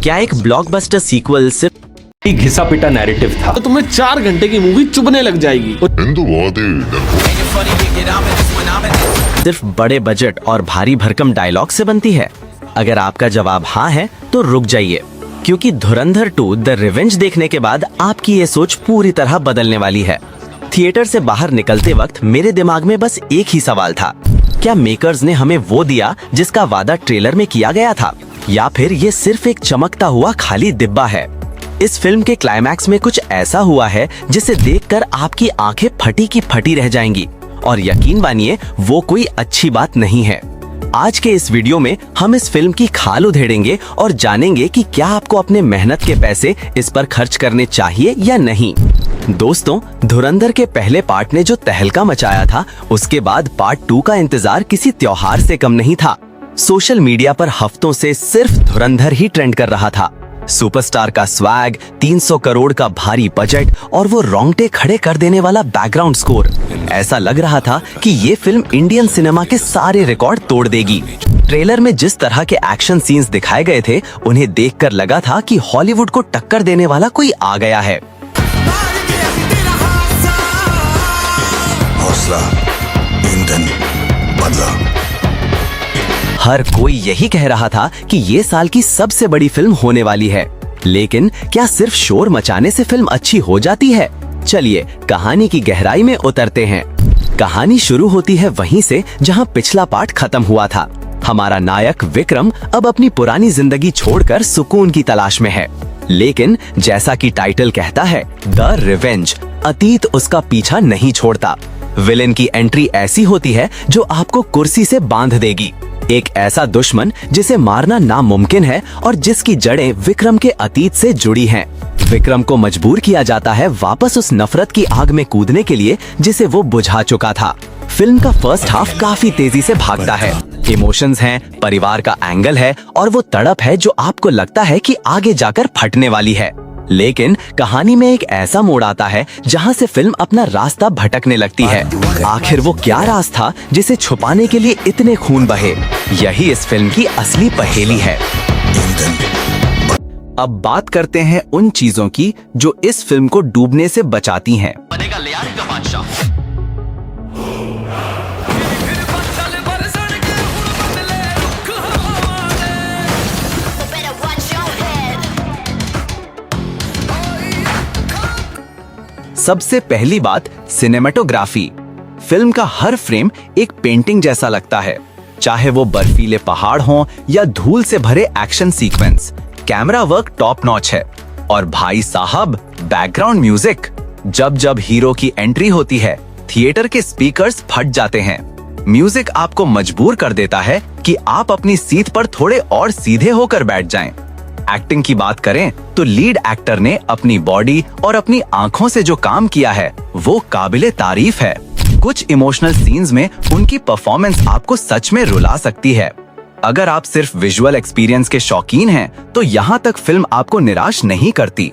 क्या एक blockbuster sequel सिर्फ घिसा पिटा नैरेटिव था तो तुम्हें 4 घंटे की मूवी चुभने लग जाएगी। हिंदू बहुत ही सिर्फ बड़े बजट और भारी भरकम डायलॉग से बनती है? अगर आपका जवाब हाँ है तो रुक जाइए, क्योंकि धुरंधर 2 द रिवेंज देखने के बाद आपकी ये सोच पूरी तरह बदलने वाली है। थिएटर से बाहर निकलते वक्त मेरे दिमाग में बस एक ही सवाल था, क्या मेकर्स ने हमें वो दिया जिसका वादा ट्रेलर में किया गया था, या फिर ये सिर्फ एक चमकता हुआ खाली डिब्बा है? इस फिल्म के क्लाइमैक्स में कुछ ऐसा हुआ है जिसे देखकर आपकी आंखें फटी की फटी रह जाएंगी, और यकीन मानिए वो कोई अच्छी बात नहीं है। आज के इस वीडियो में हम इस फिल्म की खाल उधेड़ेंगे और जानेंगे कि क्या आपको अपने मेहनत के पैसे इस पर खर्च करने चाहिए या नहीं। दोस्तों, धुरंधर के पहले पार्ट ने जो तहलका मचाया था, उसके बाद पार्ट 2 का इंतजार किसी त्योहार से कम नहीं था। सोशल मीडिया पर हफ्तों से सिर्फ धुरंधर ही ट्रेंड कर रहा था। सुपरस्टार का स्वैग, 300 करोड़ का भारी बजट और वो रोंगटे खड़े कर देने वाला बैकग्राउंड स्कोर। ऐसा लग रहा था कि ये फिल्म इंडियन सिनेमा के सारे रिकॉर्ड तोड़ देगी। ट्रेलर में जिस तरह के एक्शन सीन्स दिखाए गए थे, उन्हें देखकर लगा था कि हॉलीवुड को टक्कर देने वाला कोई आ गया है। हौसला, ईंधन, बदला। हर कोई यही कह रहा था कि ये साल की सबसे बड़ी फिल्म होने वाली है। लेकिन क्या सिर्फ शोर मचाने से फिल्म अच्छी हो जाती है? चलिए कहानी की गहराई में उतरते हैं। कहानी शुरू होती है वहीं से जहां पिछला पार्ट खत्म हुआ था। हमारा नायक विक्रम अब अपनी पुरानी जिंदगी छोड़कर सुकून की तलाश में है। लेकिन जैसा कि टाइटल कहता है, द रिवेंज, अतीत उसका पीछा नहीं छोड़ता। विलेन की एंट्री ऐसी होती है जो आपको कुर्सी से बांध देगी। एक ऐसा दुश्मन जिसे मारना नामुमकिन है और जिसकी जड़ें विक्रम के अतीत से जुड़ी हैं। विक्रम को मजबूर किया जाता है वापस उस नफरत की आग में कूदने के लिए जिसे वो बुझा चुका था। फिल्म का फर्स्ट हाफ काफी तेजी से भागता है। इमोशंस हैं, परिवार का एंगल है और वो तड़प है जो आपको लगता है कि आगे जाकर फटने वाली है। लेकिन कहानी में एक ऐसा मोड़ आता है जहां से फिल्म अपना रास्ता भटकने लगती है। आखिर वो क्या राज था जिसे छुपाने के लिए इतने खून बहे? यही इस फिल्म की असली पहेली है। अब बात करते हैं उन चीजों की जो इस फिल्म को डूबने से बचाती हैं। बनेगा लियारी का बादशाह। सबसे पहली बात, सिनेमेटोग्राफी। फिल्म का हर फ्रेम एक पेंटिंग जैसा लगता है, चाहे वो बर्फीले पहाड़ हों या धूल से भरे action sequence. Camera work top notch है। और भाई साहब, बैकग्राउंड म्यूजिक। जब जब हीरो की एंट्री होती है, थिएटर के स्पीकर्स फट जाते हैं। म्यूजिक आपको मजबूर कर देता है कि आप अपनी सीट पर थोड़े और सीधे होकर बैठ जाएं। एक्टिंग की बात करें तो लीड एक्टर ने अपनी बॉडी और अपनी आंखों से जो काम किया है वो काबिले तारीफ है। कुछ इमोशनल सीन्स में उनकी परफॉर्मेंस आपको सच में रुला सकती है। अगर आप सिर्फ विजुअल एक्सपीरियंस के शौकीन हैं तो यहाँ तक फिल्म आपको निराश नहीं करती।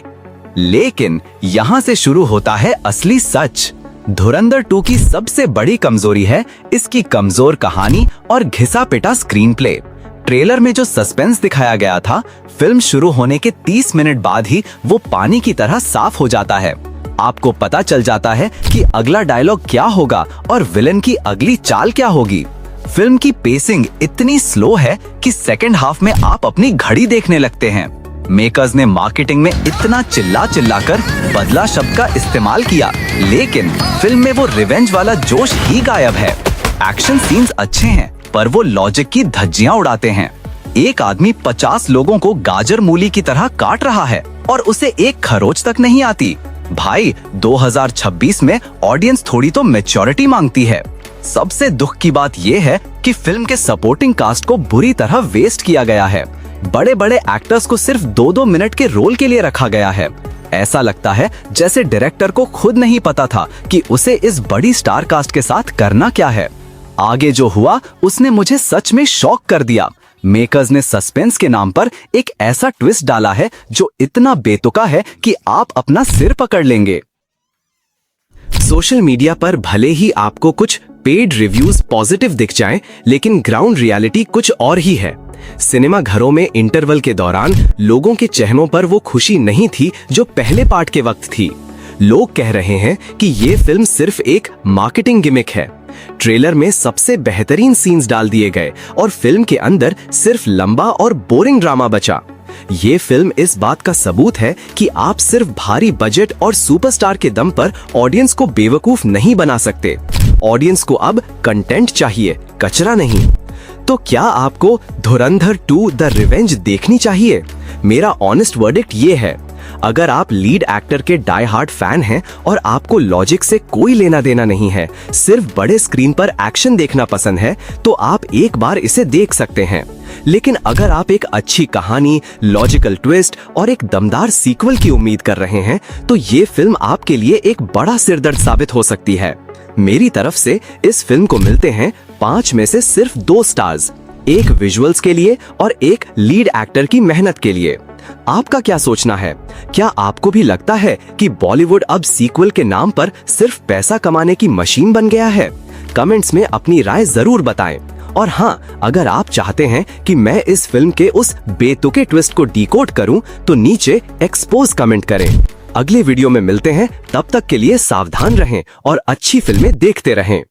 लेकिन यहाँ से शुरू होता है असली सच। धुरंधर 2 की सबसे बड़ी कमजोरी है इसकी कमजोर कहानी और घिसा पिटा स्क्रीन प्ले। ट्रेलर में जो सस्पेंस दिखाया गया था, फिल्म शुरू होने के 30 मिनट बाद ही वो पानी की तरह साफ हो जाता है। आपको पता चल जाता है कि अगला डायलॉग क्या होगा और विलेन की अगली चाल क्या होगी। फिल्म की पेसिंग इतनी स्लो है कि सेकंड हाफ में आप अपनी घड़ी देखने लगते हैं। मेकर्स ने मार्केटिंग में इतना चिल्ला कर बदला शब्द का इस्तेमाल किया, लेकिन फिल्म में वो रिवेंज वाला जोश ही गायब है। एक्शन सीन्स अच्छे हैं, पर वो लॉजिक की धज्जियां उड़ाते हैं। एक आदमी 50 लोगों को गाजर मूली की तरह काट रहा है और उसे एक खरोच तक नहीं आती। भाई, 2026 में ऑडियंस थोड़ी तो मैच्योरिटी मांगती है। सबसे दुख की बात ये है कि फिल्म के सपोर्टिंग कास्ट को बुरी तरह वेस्ट किया गया है। बड़े बड़े एक्टर्स को सिर्फ 2-2 मिनट के रोल के लिए रखा गया है। ऐसा लगता है जैसे डायरेक्टर को खुद नहीं पता था कि उसे इस बड़ी स्टार कास्ट के साथ करना क्या है। आगे जो हुआ उसने मुझे सच में शॉक कर दिया। मेकर्स ने सस्पेंस के नाम पर एक ऐसा ट्विस्ट डाला है जो इतना बेतुका है कि आप अपना सिर पकड़ लेंगे। सोशल मीडिया पर भले ही आपको कुछ पेड रिव्यूज पॉजिटिव दिख जाएं, लेकिन ग्राउंड रियलिटी कुछ और ही है। सिनेमा घरों में इंटरवल के दौरान लोगों के चेहरों पर वो खुशी नहीं थी जो पहले पार्ट के वक्त थी। लोग कह रहे हैं कि ये फिल्म सिर्फ एक मार्केटिंग गिमिक है। ट्रेलर में सबसे बेहतरीन सीन्स डाल दिए गए और फिल्म के अंदर सिर्फ लंबा और बोरिंग ड्रामा बचा। ये फिल्म इस बात का सबूत है कि आप सिर्फ भारी बजट और सुपरस्टार के दम पर ऑडियंस को बेवकूफ नहीं बना सकते। ऑडियंस को अब कंटेंट चाहिए, कचरा नहीं। तो क्या आपको धुरंधर 2 द रिवेंज देखनी चाहिए? मेरा ऑनेस्ट वर्डिक्ट ये है, अगर आप लीड एक्टर के डाई हार्ड फैन हैं और आपको लॉजिक से कोई लेना देना नहीं है, सिर्फ बड़े स्क्रीन पर एक्शन देखना पसंद है, तो आप एक बार इसे देख सकते हैं। लेकिन अगर आप एक अच्छी कहानी, लॉजिकल ट्विस्ट और एक दमदार सीक्वल की उम्मीद कर रहे हैं, तो ये फिल्म आपके लिए एक बड़ा सिरदर्द साबित हो सकती है। मेरी तरफ से इस फिल्म को मिलते हैं 5 में से सिर्फ 2 स्टार्स, एक विजुअल्स के लिए और एक लीड एक्टर की मेहनत के लिए। आपका क्या सोचना है? क्या आपको भी लगता है कि बॉलीवुड अब सीक्वल के नाम पर सिर्फ पैसा कमाने की मशीन बन गया है? कमेंट्स में अपनी राय जरूर बताएं। और हाँ, अगर आप चाहते हैं कि मैं इस फिल्म के उस बेतुके ट्विस्ट को डिकोड करूं, तो नीचे एक्सपोज कमेंट करें। अगले वीडियो में मिलते हैं, तब तक के लिए सावधान रहें और अच्छी फिल्में देखते रहें।